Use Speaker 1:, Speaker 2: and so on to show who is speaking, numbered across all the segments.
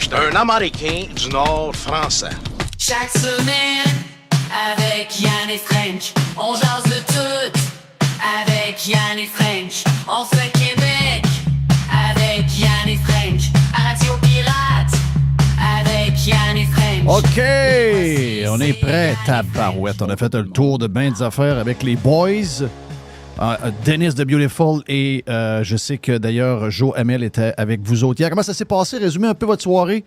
Speaker 1: j'étais un Américain du Nord français.
Speaker 2: Chaque semaine, avec Yann et French, on jase de tout. Avec Yann et French, on fait Québec. Avec Yann et French, à Radio Pirate. Avec Yann et French.
Speaker 3: OK, on est prêt, tabarouette. On a fait le tour de bien des affaires avec les boys. Dennis de Beautiful et je sais que d'ailleurs Joe Hamel était avec vous autres hier. Comment ça s'est passé? Résumez un peu votre soirée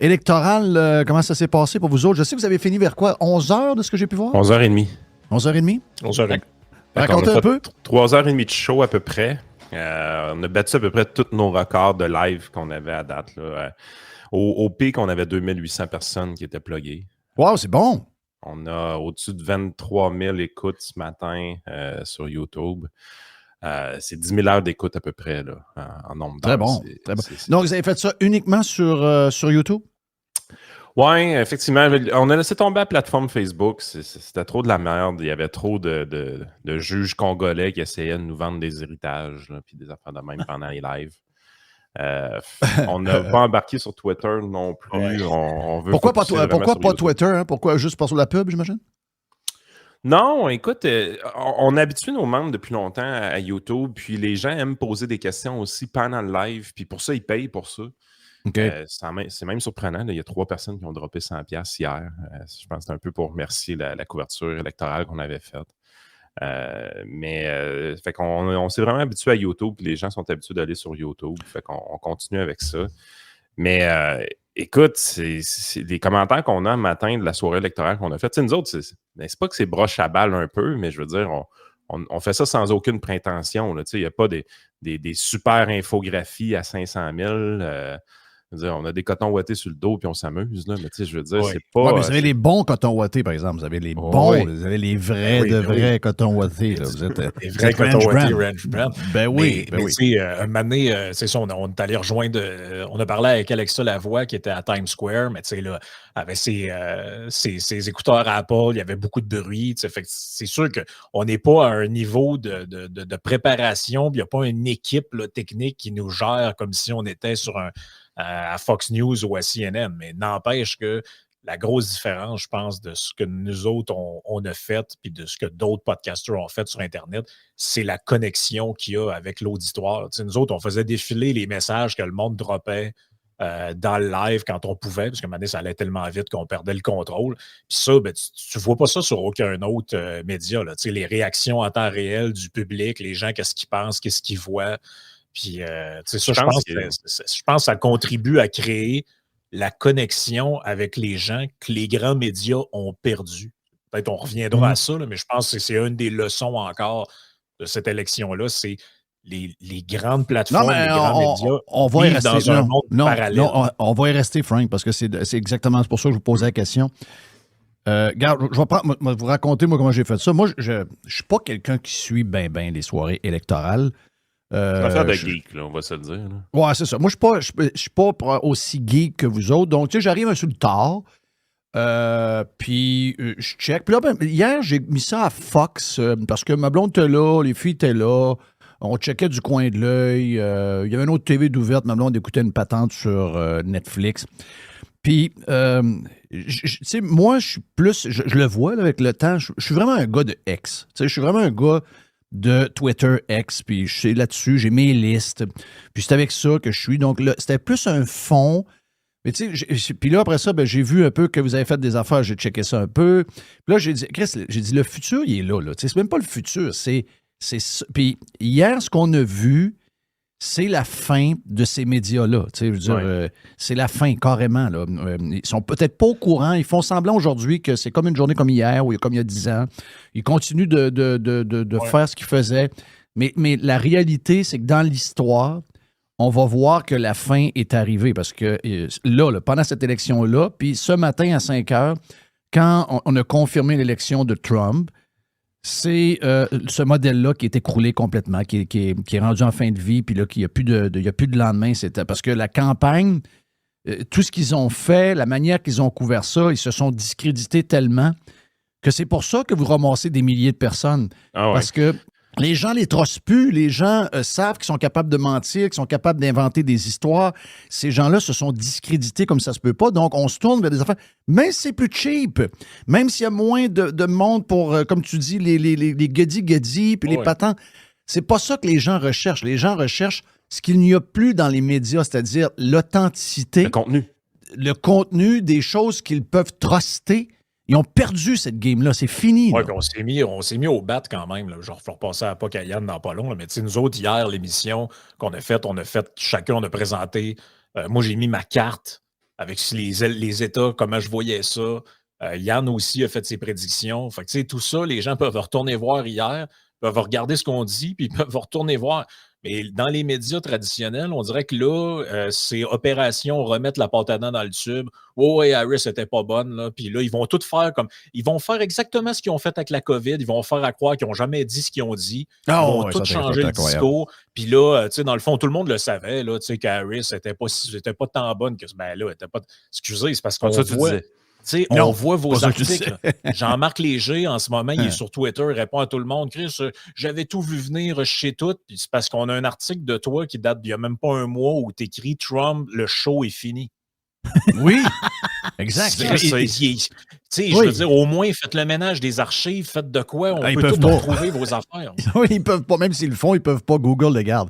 Speaker 3: électorale. Comment ça s'est passé pour vous autres? Je sais que vous avez fini vers quoi? 11h de ce que j'ai pu voir?
Speaker 4: 11h30.
Speaker 3: 11h30?
Speaker 4: 11h30.
Speaker 3: Racontez un peu.
Speaker 4: 3h30 de show à peu près. On a battu à peu près tous nos records de live qu'on avait à date. Là. Au pic, on avait 2800 personnes qui étaient pluguées.
Speaker 3: Wow, c'est bon!
Speaker 4: On a au-dessus de 23 000 écoutes ce matin sur YouTube. C'est 10 000 heures d'écoute à peu près là, en nombre d'heures.
Speaker 3: Très bon. Très bon. Donc, vous avez fait ça uniquement sur YouTube?
Speaker 4: Oui, effectivement. On a laissé tomber la plateforme Facebook. C'était trop de la merde. Il y avait trop de juges congolais qui essayaient de nous vendre des héritages puis des affaires de même pendant les lives. On n'a pas embarqué sur Twitter non plus.
Speaker 3: Ouais.
Speaker 4: On veut
Speaker 3: pourquoi pas
Speaker 4: YouTube.
Speaker 3: Twitter? Hein? Pourquoi juste pas sur la pub, j'imagine?
Speaker 4: Non, écoute, on habitue nos membres depuis longtemps à YouTube, puis les gens aiment poser des questions aussi pendant le live, puis pour ça, ils payent pour ça.
Speaker 3: Okay.
Speaker 4: C'est même surprenant. Là. Il y a 3 personnes qui ont droppé 100$ hier. Je pense que c'est un peu pour remercier la couverture électorale qu'on avait faite. Fait qu'on s'est vraiment habitué à YouTube, puis les gens sont habitués d'aller sur YouTube. Fait qu'on continue avec ça. Mais écoute, c'est les commentaires qu'on a le matin de la soirée électorale qu'on a faite. Nous autres, c'est pas que c'est broche à balle un peu, mais je veux dire, on fait ça sans aucune prétention. Il n'y a pas des super infographies à 500 000. On a des cotons ouatés sur le dos puis on s'amuse, là, mais tu sais, je veux dire, c'est pas...
Speaker 3: Oui, mais vous avez les bons cotons ouatés, par exemple. Vous avez les bons, vous avez les vrais cotons ouatés. Là. Vous êtes
Speaker 5: les vrais cotons ouatés Ranch Brand.
Speaker 3: Ben oui,
Speaker 5: mais tu sais, un moment donné, c'est ça, on est allé rejoindre... on a parlé avec Alexa Lavoie qui était à Times Square, mais tu sais, là, avec ses écouteurs à Apple, il y avait beaucoup de bruit. Fait que c'est sûr qu'on n'est pas à un niveau de préparation, il n'y a pas une équipe là, technique qui nous gère comme si on était sur à Fox News ou à CNN, mais n'empêche que la grosse différence, je pense, de ce que nous autres, on a fait puis de ce que d'autres podcasters ont fait sur Internet, c'est la connexion qu'il y a avec l'auditoire. Tu sais, nous autres, on faisait défiler les messages que le monde droppait dans le live quand on pouvait, parce que maintenant, ça allait tellement vite qu'on perdait le contrôle. Puis ça, ben, tu ne vois pas ça sur aucun autre média. Là. Tu sais, les réactions en temps réel du public, les gens, qu'est-ce qu'ils pensent, qu'est-ce qu'ils voient. Puis, ça, je pense que ça contribue à créer la connexion avec les gens que les grands médias ont perdu. Peut-être on reviendra à ça, là, mais je pense que c'est une des leçons encore de cette élection-là, c'est les grandes plateformes, les grands médias
Speaker 3: on va y rester,
Speaker 5: dans un monde parallèle.
Speaker 3: Non, on va y rester, Frank, parce que c'est exactement pour ça que je vous posais la question. Regarde, je vais vous raconter, moi, comment j'ai fait ça. Moi, je ne suis pas quelqu'un qui suit bien les soirées électorales.
Speaker 4: C'est une affaire de geek, là, on va se le dire. Là.
Speaker 3: Ouais, c'est ça. Moi, je suis pas aussi geek que vous autres. Donc, tu sais, j'arrive un peu sur le tard. Puis, je check. Puis là, hier, j'ai mis ça à Fox parce que ma blonde était là, les filles étaient là. On checkait du coin de l'œil. Il y avait une autre TV d'ouverte. Ma blonde écoutait une patente sur Netflix. Puis, tu sais, moi, je suis plus... Je le vois là, avec le temps. Je suis vraiment un gars de X. Tu sais, je suis vraiment un gars de Twitter X, puis je suis là-dessus, j'ai mes listes, puis c'est avec ça que je suis. Donc, là, c'était plus un fond. Mais tu sais, puis là, après ça, j'ai vu un peu que vous avez fait des affaires, j'ai checké ça un peu. Puis là, j'ai dit, Chris, le futur, il est là. Tu sais, c'est même pas le futur, c'est ça. Puis hier, ce qu'on a vu, c'est la fin de ces médias-là. Tu sais, je veux dire, c'est la fin, carrément. Là. Ils sont peut-être pas au courant. Ils font semblant aujourd'hui que c'est comme une journée comme hier ou comme il y a 10 ans. Ils continuent de faire ce qu'ils faisaient. Mais la réalité, c'est que dans l'histoire, on va voir que la fin est arrivée. Parce que là, pendant cette élection-là, puis ce matin à 5 heures, quand on a confirmé l'élection de Trump, c'est ce modèle-là qui est écroulé complètement, qui est rendu en fin de vie, puis là, qu'il n'y a plus de lendemain. C'était parce que la campagne, tout ce qu'ils ont fait, la manière qu'ils ont couvert ça, ils se sont discrédités tellement que c'est pour ça que vous ramassez des milliers de personnes.
Speaker 4: Ah ouais.
Speaker 3: Parce que Les gens les trossent plus, les gens savent qu'ils sont capables de mentir, qu'ils sont capables d'inventer des histoires. Ces gens-là se sont discrédités comme ça se peut pas, donc on se tourne vers des affaires. Même si c'est plus cheap, même s'il y a moins de monde pour, comme tu dis, les goody-goody puis les patents, c'est pas ça que les gens recherchent. Les gens recherchent ce qu'il n'y a plus dans les médias, c'est-à-dire l'authenticité. Le contenu, des choses qu'ils peuvent truster. Ils ont perdu cette game-là. C'est fini.
Speaker 5: Oui, puis on s'est mis au bat quand même. Là. Genre, il faut repasser à pas Yann dans pas long. Là. Mais tu sais, nous autres, hier, l'émission qu'on a faite, chacun, on a présenté. Moi, j'ai mis ma carte avec les États, comment je voyais ça. Yann aussi a fait ses prédictions. Fait que, tu sais, tout ça, les gens peuvent retourner voir hier, peuvent regarder ce qu'on dit, puis ils peuvent retourner voir. Mais dans les médias traditionnels, on dirait que là, c'est opération remettre la pâte à dents dans le tube. Oh, ouais, Harris n'était pas bonne. Là. Puis là, ils vont tout faire comme. Ils vont faire exactement ce qu'ils ont fait avec la COVID. Ils vont faire à croire qu'ils n'ont jamais dit ce qu'ils ont dit. Ils vont tout changer le discours. Puis là, tu sais, dans le fond, tout le monde le savait, là, tu sais, qu'Harris n'était pas tant bonne que. Ben là, elle était pas. Excusez, c'est parce qu'on voit. On voit vos articles. Jean-Marc Léger, en ce moment, il est sur Twitter, il répond à tout le monde. Chris, j'avais tout vu venir chez tout. Puis c'est parce qu'on a un article de toi qui date d'il n'y a même pas un mois où tu écris Trump, le show est fini.
Speaker 3: Oui, exact.
Speaker 5: Je veux dire, au moins, faites le ménage des archives, faites de quoi, on peut tout retrouver vos affaires.
Speaker 3: Oui, ils peuvent pas, même s'ils le font, ils peuvent pas Google le garde.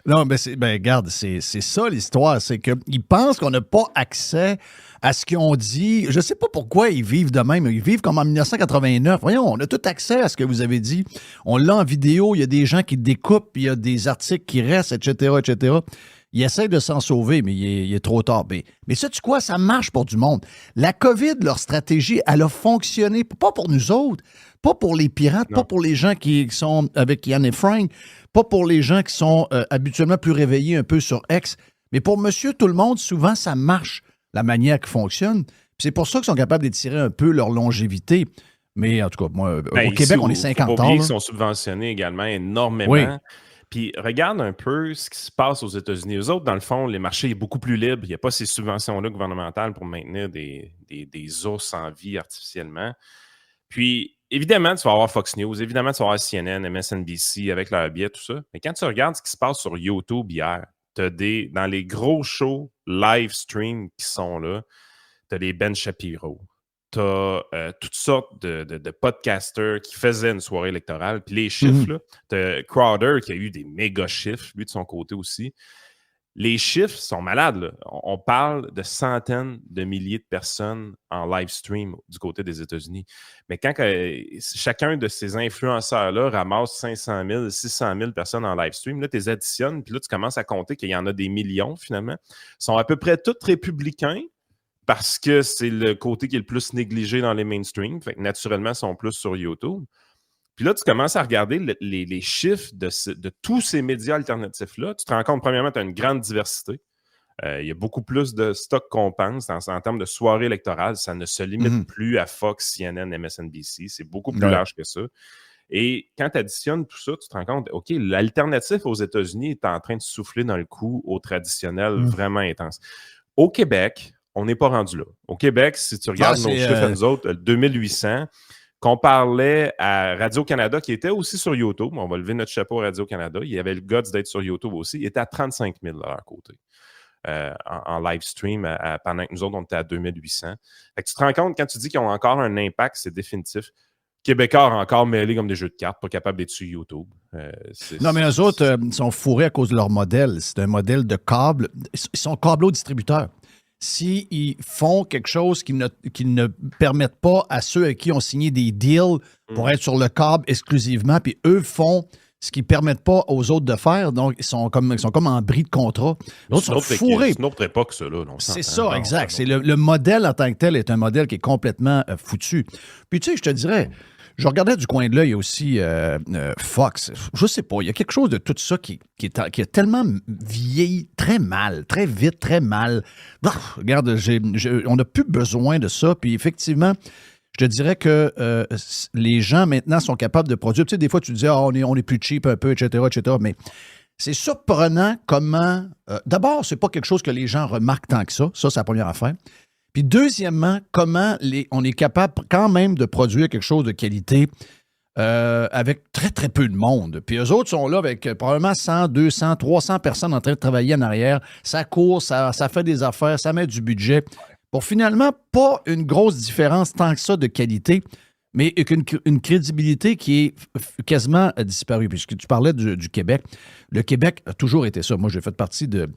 Speaker 3: Non, mais regarde, c'est ça l'histoire, c'est qu'ils pensent qu'on n'a pas accès à ce qu'ils ont dit. Je sais pas pourquoi ils vivent de même. Ils vivent comme en 1989. Voyons, on a tout accès à ce que vous avez dit. On l'a en vidéo, il y a des gens qui découpent, il y a des articles qui restent, etc., etc. Ils essayent de s'en sauver, mais il est trop tard. Mais sais-tu quoi? Ça marche pour du monde. La COVID, leur stratégie, elle a fonctionné, pas pour nous autres, pas pour les pirates, pas pour les gens qui sont avec Yann et Frank, pas pour les gens qui sont habituellement plus réveillés un peu sur X, mais pour monsieur tout le monde, souvent, ça marche, la manière qui fonctionne. Puis c'est pour ça qu'ils sont capables d'étirer un peu leur longévité. Mais en tout cas, moi, au Québec, on est 50 ans.
Speaker 4: Ils sont subventionnés également énormément. Oui. Puis regarde un peu ce qui se passe aux États-Unis. Eux autres, dans le fond, les marchés sont beaucoup plus libres. Il n'y a pas ces subventions-là gouvernementales pour maintenir des ours en vie artificiellement. Puis, évidemment, tu vas avoir Fox News, évidemment, tu vas avoir CNN, MSNBC avec leur biais, tout ça. Mais quand tu regardes ce qui se passe sur YouTube hier, dans les gros shows live stream qui sont là, tu as des Ben Shapiro. Tu as toutes sortes de podcasters qui faisaient une soirée électorale. Puis les chiffres, là, tu as Crowder qui a eu des méga chiffres, lui de son côté aussi. Les chiffres sont malades. Là. On parle de centaines de milliers de personnes en live stream du côté des États-Unis. Mais quand chacun de ces influenceurs-là ramasse 500 000, 600 000 personnes en live stream, là, tu les additionnes, puis là, tu commences à compter qu'il y en a des millions, finalement. Ils sont à peu près tous républicains, parce que c'est le côté qui est le plus négligé dans les mainstream. Fait que naturellement, ils sont plus sur YouTube. Puis là, tu commences à regarder les chiffres de tous ces médias alternatifs-là. Tu te rends compte, premièrement, tu as une grande diversité. Il y a beaucoup plus de stock qu'on pense en termes de soirée électorale. Ça ne se limite plus à Fox, CNN, MSNBC. C'est beaucoup plus large que ça. Et quand tu additionnes tout ça, tu te rends compte, OK, l'alternative aux États-Unis est en train de souffler dans le coup au traditionnel vraiment intense. Au Québec, on n'est pas rendu là. Au Québec, si tu regardes nos chiffres à nous autres, 2800, qu'on parlait à Radio-Canada, qui était aussi sur YouTube, on va lever notre chapeau à Radio-Canada, il y avait le guts d'être sur YouTube aussi, il était à 35 000 de leur côté en live stream, pendant que nous autres, on était à 2800. Fait que tu te rends compte, quand tu dis qu'ils ont encore un impact, c'est définitif. Québécois encore mêlés comme des jeux de cartes, pas capables d'être sur YouTube.
Speaker 3: Non, mais eux autres, ils sont fourrés à cause de leur modèle. C'est un modèle de câble. Ils sont câblo-distributeurs. S'ils font quelque chose qu'ils ne permettent pas à ceux à qui ont signé des deals pour être sur le câble exclusivement, puis eux font ce qu'ils ne permettent pas aux autres de faire, donc ils sont comme en bris de contrat. L'autre sont fourrés.
Speaker 4: C'est une autre époque, ça, là.
Speaker 3: C'est ça, exact. C'est le modèle en tant que tel est un modèle qui est complètement foutu. Puis tu sais, je te dirais, je regardais du coin de l'œil aussi Fox. Je sais pas, il y a quelque chose de tout ça qui a tellement vieilli très mal, très vite, très mal. Regarde, on n'a plus besoin de ça. Puis effectivement, je te dirais que les gens maintenant sont capables de produire. Tu sais, des fois, tu disais, on est plus cheap un peu, etc., etc. Mais c'est surprenant comment... D'abord, c'est pas quelque chose que les gens remarquent tant que ça. Ça, c'est la première affaire. Puis deuxièmement, comment on est capable quand même de produire quelque chose de qualité avec très, très peu de monde. Puis eux autres sont là avec probablement 100, 200, 300 personnes en train de travailler en arrière. Ça court, ça fait des affaires, ça met du budget. Pour finalement, pas une grosse différence tant que ça de qualité, mais une crédibilité qui est quasiment disparue. Puisque tu parlais du Québec. Le Québec a toujours été ça. Moi, j'ai fait partie de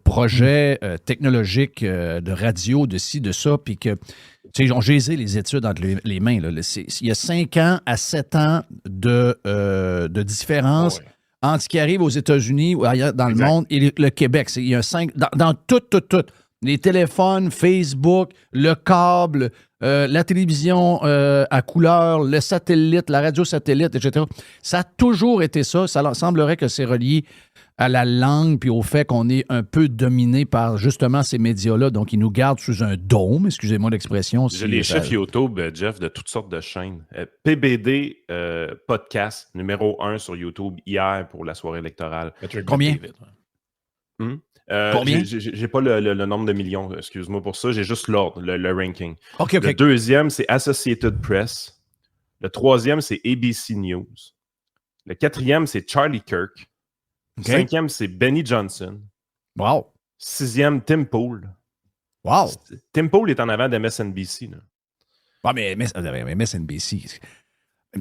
Speaker 3: projets technologiques, de radio, de ci, de ça, puis que, tu sais, j'ai les études entre les mains. Là. Il y a 5 ans à 7 ans de différence entre ce qui arrive aux États-Unis ou ailleurs dans le monde et le Québec. Il y a 5... Dans tout. Les téléphones, Facebook, le câble, la télévision à couleur, le satellite, la radio satellite, etc. Ça a toujours été ça. Ça semblerait que c'est relié à la langue puis au fait qu'on est un peu dominé par justement ces médias-là. Donc, ils nous gardent sous un dôme, excusez-moi l'expression.
Speaker 4: J'ai les chiffres YouTube, Jeff, de toutes sortes de chaînes. PBD podcast numéro 1 sur YouTube hier pour la soirée électorale.
Speaker 3: Combien? Combien?
Speaker 4: J'ai pas le nombre de millions, excuse-moi pour ça. J'ai juste l'ordre, le ranking.
Speaker 3: Okay.
Speaker 4: Le deuxième, c'est Associated Press. Le troisième, c'est ABC News. Le quatrième, c'est Charlie Kirk.
Speaker 3: Okay.
Speaker 4: Cinquième, c'est Benny Johnson.
Speaker 3: Wow.
Speaker 4: Sixième, Tim Pool.
Speaker 3: Wow.
Speaker 4: Tim Pool est en avant d'MSNBC.
Speaker 3: Ah, mais MSNBC...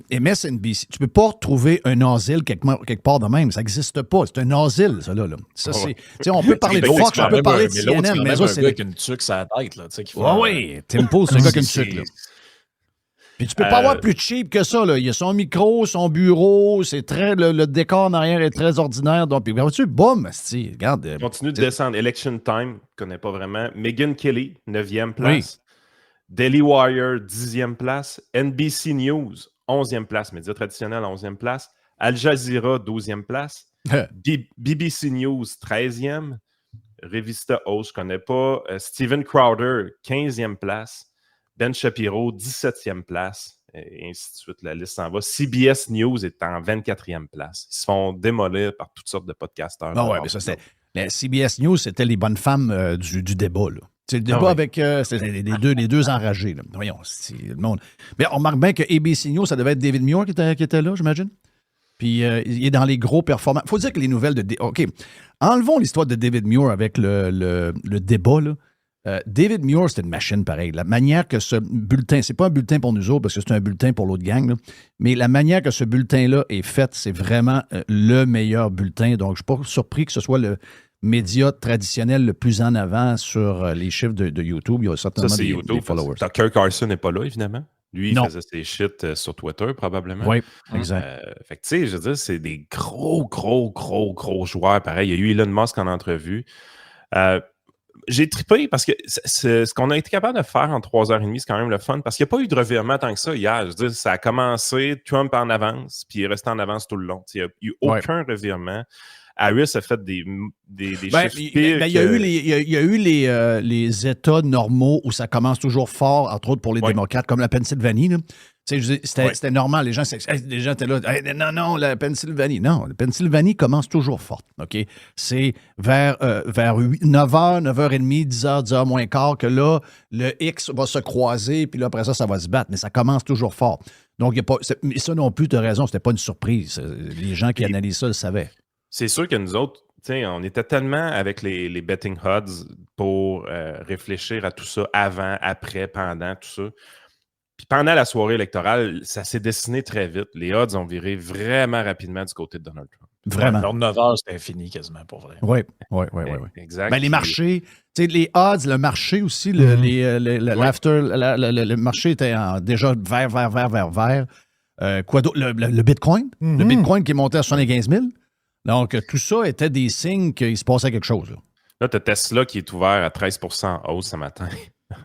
Speaker 3: MSNBC, tu peux pas retrouver un asile quelque part de même. Ça n'existe pas. C'est un asile, ça, là. Ça, c'est, on peut parler de Fox, on peut parler de CNN, mais ça, c'est...
Speaker 5: un gars qui a une tuque sur la tête, là.
Speaker 3: Oui, Tim Pool, c'est un gars qui a une tuque, là. Puis tu peux pas avoir plus cheap que ça, là. Il y a son micro, son bureau, c'est très... Le décor en arrière est très ordinaire. Donc, puis, tu boum, regarde.
Speaker 4: Continue de descendre. Election Time, je connais pas vraiment. Megyn Kelly, 9e place. Oui. Daily Wire, 10e place. NBC News, 11e place, média traditionnel, 11e place. Al Jazeera, 12e place. BBC News, 13e. Revista Host, je ne connais pas. Steven Crowder, 15e place. Ben Shapiro, 17e place. Et ainsi de suite, la liste s'en va. CBS News est en 24e place. Ils se font démolir par toutes sortes de podcasteurs.
Speaker 3: Ah ouais, mais ça, c'est... La CBS News, c'était les bonnes femmes du débat, là. C'est le débat avec les deux enragés. Là. Voyons, c'est le monde. Mais on remarque bien que ABC News, ça devait être David Muir qui était là, j'imagine. Puis il est dans les gros performants. Il faut dire que les nouvelles de... OK. Enlevons l'histoire de David Muir avec le débat, là. David Muir, c'était une machine pareille. La manière que ce bulletin, c'est pas un bulletin pour nous autres parce que c'est un bulletin pour l'autre gang, là, mais la manière que ce bulletin-là est fait, c'est vraiment le meilleur bulletin. Donc, je ne suis pas surpris que ce soit le média traditionnel le plus en avant sur les chiffres de YouTube. Il y a certainement des followers.
Speaker 4: Tucker Carlson n'est pas là, évidemment. Lui, il faisait ses shit sur Twitter, probablement.
Speaker 3: Oui, exact.
Speaker 4: Fait que, tu sais, je veux dire, c'est des gros joueurs. Pareil, il y a eu Elon Musk en entrevue. J'ai trippé parce que ce qu'on a été capable de faire en 3h30, c'est quand même le fun parce qu'il n'y a pas eu de revirement tant que ça hier. Je veux dire, ça a commencé, Trump en avance, puis il est resté en avance tout le long. Il n'y a eu aucun revirement. Harris a fait des chiffres pires.
Speaker 3: Il y a eu les États normaux où ça commence toujours fort, entre autres pour les démocrates, comme la Pennsylvanie. Là. C'était normal. Les gens étaient là. Hey, non, la Pennsylvanie. Non, la Pennsylvanie commence toujours forte. OK? C'est vers 9h, 9h30, 10h, 10h moins quart que là, le X va se croiser, puis là, après ça va se battre. Mais ça commence toujours fort. Donc, mais ça non plus, tu as raison, c'était pas une surprise. Les gens qui analysent ça le savaient.
Speaker 4: C'est sûr que nous autres, on était tellement avec les betting odds pour réfléchir à tout ça avant, après, pendant, tout ça. Puis pendant la soirée électorale, ça s'est dessiné très vite. Les odds ont viré vraiment rapidement du côté de Donald Trump.
Speaker 3: Vraiment.
Speaker 5: Lors de 9 heures, c'était fini quasiment, pour vrai.
Speaker 3: Oui.
Speaker 4: Exact.
Speaker 3: Ben, les marchés, les odds, le marché aussi, le marché était déjà vert. Quoi d'autre? Le Bitcoin. Le Bitcoin qui est monté à 75 000. Donc, tout ça était des signes qu'il se passait quelque chose.
Speaker 4: Là, tu as Tesla qui est ouvert à 13% en hausse ce matin.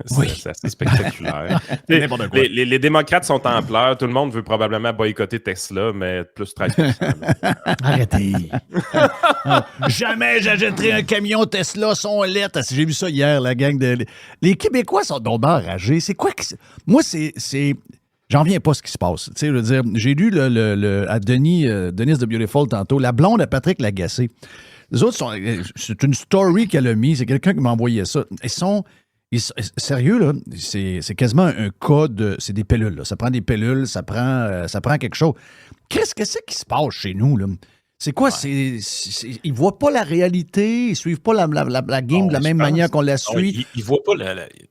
Speaker 4: C'est assez spectaculaire. les démocrates sont en pleurs. Tout le monde veut probablement boycotter Tesla, mais plus 13%.
Speaker 3: Arrêtez. Jamais j'achèterai un camion Tesla, son lettre. J'ai vu ça hier, la gang de... Les Québécois sont donc enragés. C'est quoi que... Moi, c'est... J'en reviens pas ce qui se passe. Tu sais, je veux dire, j'ai lu à Denise de Beautiful tantôt, la blonde à Patrick Lagacé. Les autres c'est une story qu'elle a mise. C'est quelqu'un qui m'a envoyé ça. Sérieux, là, c'est quasiment un cas de. C'est des pilules, là. Ça prend des pilules, ça prend quelque chose. Qu'est-ce qui se passe chez nous, là? C'est quoi? Ils voient pas la réalité, ils suivent pas la game de la même manière qu'on la suit.
Speaker 5: Ils voient pas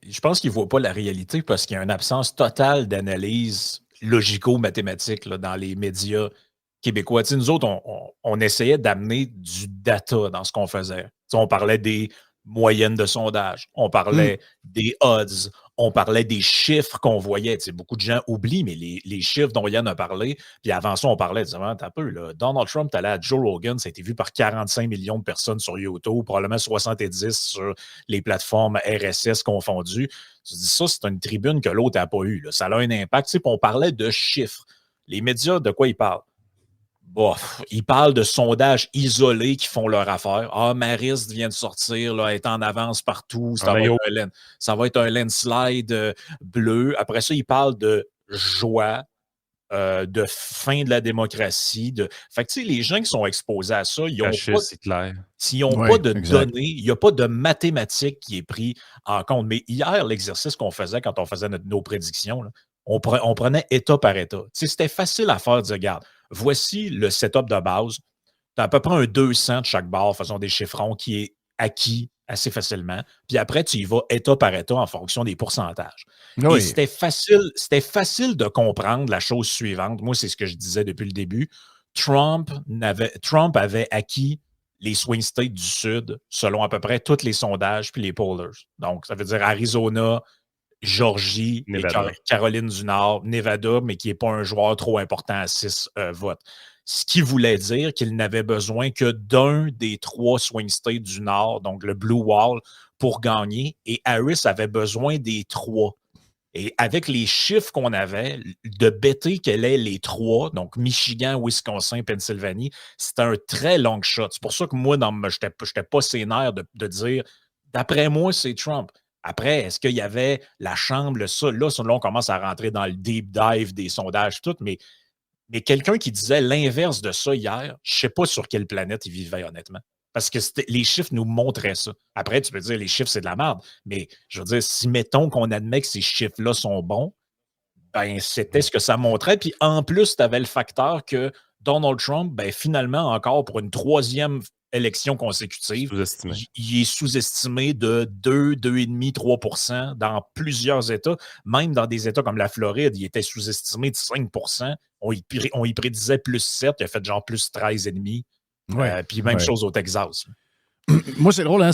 Speaker 5: je pense qu'ils voient pas la réalité parce qu'il y a une absence totale d'analyse logico-mathématique là, dans les médias québécois. Tu sais, nous autres, on essayait d'amener du data dans ce qu'on faisait. Tu sais, on parlait des moyennes de sondage, on parlait des odds, on parlait des chiffres qu'on voyait. Tu sais, beaucoup de gens oublient, mais les chiffres dont Yann a parlé, puis avant ça, on parlait, t'as un peu, là, Donald Trump, t'allais à Joe Rogan, ça a été vu par 45 millions de personnes sur YouTube, probablement 70 sur les plateformes RSS confondues. Tu dis ça, c'est une tribune que l'autre n'a pas eue. Là. Ça a un impact. Tu sais, puis on parlait de chiffres. Les médias, de quoi ils parlent? Bof, ils parlent de sondages isolés qui font leur affaire. Ah, Marist vient de sortir, là, elle est en avance partout. Ça va être un landslide bleu. Après ça, ils parlent de joie, de fin de la démocratie. Fait que, tu sais, les gens qui sont exposés à ça, ils s'ils n'ont pas de données, il n'y a pas de mathématiques qui est pris en compte. Mais hier, l'exercice qu'on faisait quand on faisait nos prédictions, là, on prenait État par État. Tu sais, c'était facile à faire de dire, regarde, voici le setup de base. Tu as à peu près un 200 de chaque barre, façon des chiffrons, qui est acquis assez facilement. Puis après, tu y vas État par État en fonction des pourcentages. Oui. Et c'était facile de comprendre la chose suivante. Moi, c'est ce que je disais depuis le début. Trump avait acquis les swing states du Sud selon à peu près tous les sondages puis les pollers. Donc, ça veut dire Arizona, Georgie, et Caroline du Nord, Nevada, mais qui n'est pas un joueur trop important à 6 votes. Ce qui voulait dire qu'il n'avait besoin que d'un des 3 swing states du Nord, donc le Blue Wall, pour gagner. Et Harris avait besoin des 3. Et avec les chiffres qu'on avait, de bêter qu'elle ait les 3, donc Michigan, Wisconsin, Pennsylvanie, c'était un très long shot. C'est pour ça que moi, je n'étais pas sénère de dire, d'après moi, c'est Trump. Après, est-ce qu'il y avait la chambre, ça? Là, on commence à rentrer dans le deep dive des sondages, tout, mais quelqu'un qui disait l'inverse de ça hier, je ne sais pas sur quelle planète il vivait, honnêtement. Parce que les chiffres nous montraient ça. Après, tu peux dire les chiffres, c'est de la merde. Mais je veux dire, si mettons qu'on admet que ces chiffres-là sont bons, ben c'était ce que ça montrait. Puis en plus, tu avais le facteur que Donald Trump, ben finalement, encore pour une 3e élection consécutive, il est sous-estimé de 2, 2,5, 3% dans plusieurs États. Même dans des États comme la Floride, il était sous-estimé de 5%. On y prédisait plus 7, il a fait genre plus 13,5. Puis même chose au Texas.
Speaker 3: Moi, c'est drôle, hein?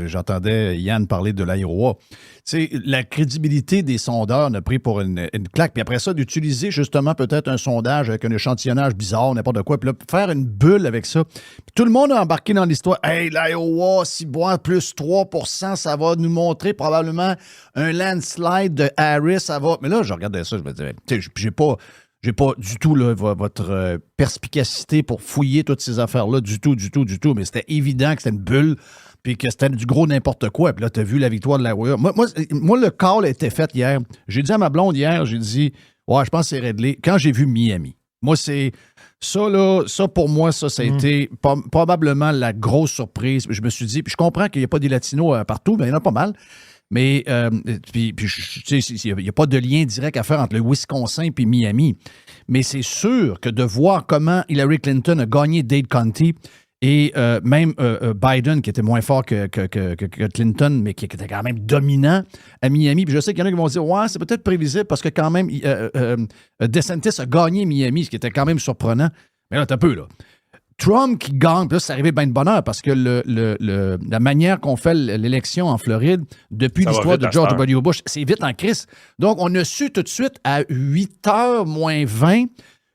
Speaker 3: J'entendais Yann parler de l'Iowa. La crédibilité des sondeurs n'a pris pour une claque. Puis après ça, d'utiliser justement peut-être un sondage avec un échantillonnage bizarre, n'importe quoi, puis là, faire une bulle avec ça. Puis tout le monde a embarqué dans l'histoire. Hey, l'Iowa, si boit plus 3%, ça va nous montrer probablement un landslide de Harris. Ça va. Mais là, je regardais ça, je me disais, j'ai pas du tout là, votre perspicacité pour fouiller toutes ces affaires-là, du tout. Mais c'était évident que c'était une bulle, puis que c'était du gros n'importe quoi. Puis là, tu as vu la victoire de la Warrior. Moi, le call a été fait hier. J'ai dit à ma blonde hier, j'ai dit, ouais, je pense que c'est réglé. Quand j'ai vu Miami, moi, c'est ça, là, ça pour moi, ça a été probablement la grosse surprise. Je me suis dit, puis je comprends qu'il n'y a pas des Latinos partout, mais il y en a pas mal. Mais il n'y a pas de lien direct à faire entre le Wisconsin et Miami. Mais c'est sûr que de voir comment Hillary Clinton a gagné Dade County et même Biden, qui était moins fort que Clinton, mais qui était quand même dominant à Miami. Puis je sais qu'il y en a qui vont dire, ouais, c'est peut-être prévisible parce que quand même, DeSantis a gagné Miami, ce qui était quand même surprenant. Mais là, t'as peu, là. Trump qui gagne, puis là, c'est arrivé bien de bonheur parce que la manière qu'on fait l'élection en Floride depuis l'histoire de George W. Bush, c'est vite en crise. Donc, on a su tout de suite à 8h moins 20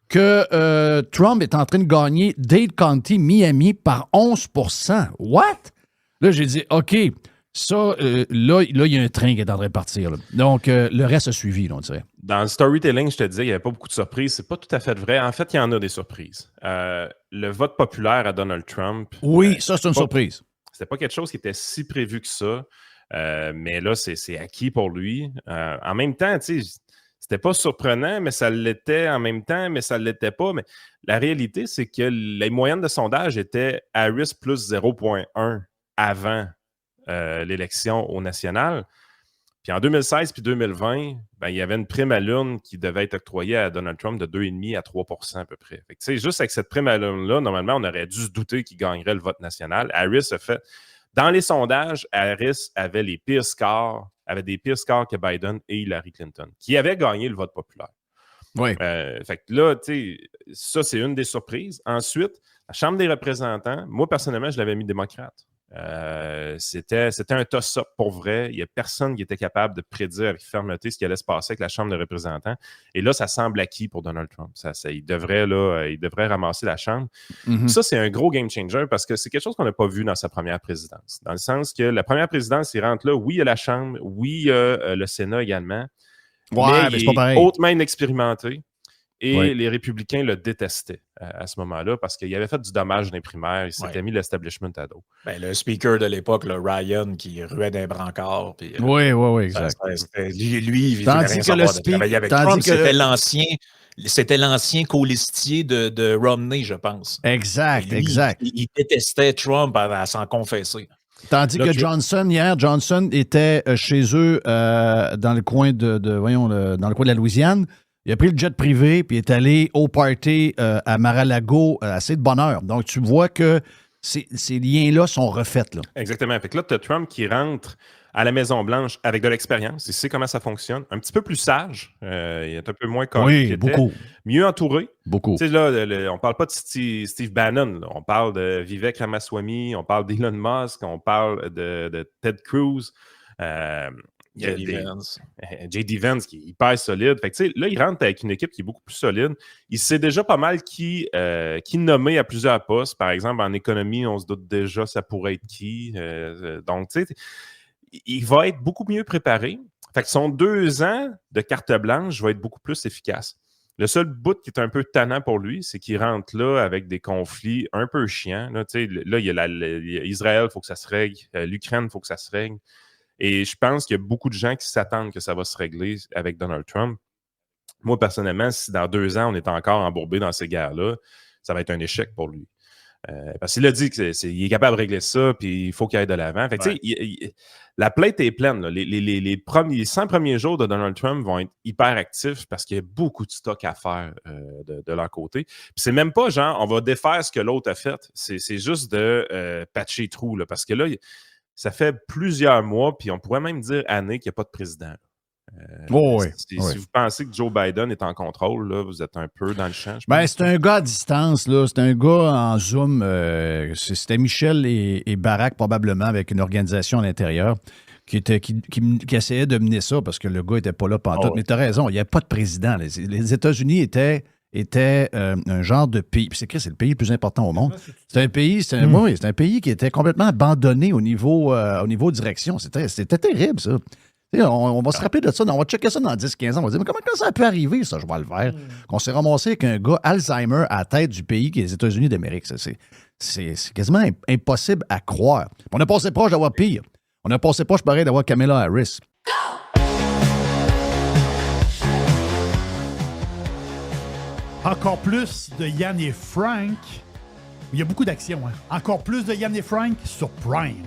Speaker 3: que Trump est en train de gagner Dade County, Miami par 11%. What? Là, j'ai dit, OK, ça, là, il y a un train qui est en train de partir. Là. Donc, le reste a suivi, là, on dirait.
Speaker 4: Dans le storytelling, je te disais, il n'y avait pas beaucoup de surprises. C'est pas tout à fait vrai. En fait, il y en a des surprises. Le vote populaire à Donald Trump.
Speaker 3: Oui, ça, c'est une surprise.
Speaker 4: C'était pas quelque chose qui était si prévu que ça. Mais là, c'est acquis pour lui. En même temps, tu sais, c'était pas surprenant, mais ça l'était en même temps, mais ça ne l'était pas. Mais la réalité, c'est que les moyennes de sondage étaient Harris plus 0,1 avant l'élection au national. Puis en 2016 puis 2020, ben, il y avait une prime à l'urne qui devait être octroyée à Donald Trump de 2,5 à 3 % à peu près. Fait que, juste avec cette prime à l'urne-là, normalement, on aurait dû se douter qu'il gagnerait le vote national. Harris a fait... Dans les sondages, Harris avait des pires scores que Biden et Hillary Clinton, qui avaient gagné le vote populaire.
Speaker 3: Oui.
Speaker 4: Fait que là, tu sais, ça, c'est une des surprises. Ensuite, la Chambre des représentants, moi, personnellement, je l'avais mis démocrate. C'était un toss-up pour vrai. Il n'y a personne qui était capable de prédire avec fermeté ce qui allait se passer avec la Chambre des représentants. Et là, ça semble acquis pour Donald Trump. Il devrait ramasser la Chambre.
Speaker 3: Mm-hmm.
Speaker 4: Ça, c'est un gros game changer parce que c'est quelque chose qu'on n'a pas vu dans sa première présidence. Dans le sens que la première présidence, il rentre là, oui, il y a la Chambre, oui, il y a le Sénat également.
Speaker 3: Ouais, mais c'est pas pareil.
Speaker 4: Hautement inexpérimenté. Et
Speaker 3: oui.
Speaker 4: les républicains le détestaient à ce moment-là parce qu'il avait fait du dommage dans les primaires. Il s'était mis l'establishment à dos.
Speaker 5: Ben, le speaker de l'époque, là, Ryan, qui ruait d'un brancard. Puis,
Speaker 3: oui, exact.
Speaker 5: Lui, il
Speaker 3: tandis
Speaker 5: rien
Speaker 3: que le
Speaker 5: travailler avec Trump, c'était l'ancien colistier de Romney, je pense.
Speaker 3: Exact,
Speaker 5: lui,
Speaker 3: exact.
Speaker 5: Il détestait Trump à s'en confesser.
Speaker 3: Tandis que Johnson était chez eux dans le coin dans le coin de la Louisiane. Il a pris le jet privé puis est allé au party à Mar-a-Lago assez de bonne heure. Donc, tu vois que ces liens-là sont refaits. Là.
Speaker 4: Exactement. Fait que là, tu as Trump qui rentre à la Maison-Blanche avec de l'expérience. Il sait comment ça fonctionne. Un petit peu plus sage. Il est un peu moins correct.
Speaker 3: Oui, beaucoup.
Speaker 4: Mieux entouré.
Speaker 3: Beaucoup.
Speaker 4: Tu sais, là, on parle pas de Steve Bannon. Là. On parle de Vivek Ramaswamy. On parle d'Elon Musk. On parle de Ted Cruz. J.D. Vance qui est hyper solide. Fait que, là, il rentre avec une équipe qui est beaucoup plus solide. Il sait déjà pas mal qui nommer à plusieurs postes. Par exemple, en économie, on se doute déjà ça pourrait être qui. Donc, tu sais, il va être beaucoup mieux préparé. Fait que son 2 ans de carte blanche va être beaucoup plus efficace. Le seul bout qui est un peu tannant pour lui, c'est qu'il rentre là avec des conflits un peu chiants. Là, il y a Israël, il faut que ça se règle. L'Ukraine, il faut que ça se règle. Et je pense qu'il y a beaucoup de gens qui s'attendent que ça va se régler avec Donald Trump. Moi, personnellement, si dans 2 ans, on est encore embourbé dans ces guerres-là, ça va être un échec pour lui. Parce qu'il a dit qu'il est capable de régler ça, puis il faut qu'il aille de l'avant. Fait que, la plate est pleine. Là. Les 100 premiers jours de Donald Trump vont être hyper actifs parce qu'il y a beaucoup de stock à faire de leur côté. Puis c'est même pas genre, on va défaire ce que l'autre a fait. C'est juste de patcher trou. Là, parce que là, ça fait plusieurs mois, puis on pourrait même dire années qu'il n'y a pas de président. Si vous pensez que Joe Biden est en contrôle, là, vous êtes un peu dans le champ.
Speaker 3: C'est un gars à distance. Là. C'est un gars en Zoom. C'était Michel et Barack, probablement, avec une organisation à l'intérieur qui essayait de mener ça parce que le gars n'était pas là pantoute. Mais tu as raison, il n'y a pas de président. Les États-Unis étaient un genre de pays. Puis c'est le pays le plus important au monde. C'est un pays qui était complètement abandonné au niveau direction. C'était terrible, ça. On va se rappeler de ça. On va checker ça dans 10-15 ans. On va dire, mais comment ça a pu arriver, ça, je vais le faire? Qu'on s'est ramassé avec un gars Alzheimer à la tête du pays qui est les États-Unis d'Amérique. C'est quasiment impossible à croire. On a passé proche d'avoir pire. On a passé proche, pareil, d'avoir Kamala Harris.
Speaker 6: Encore plus de Yann et Frank. Il y a beaucoup d'action. Hein? Encore plus de Yann et Frank sur Prime.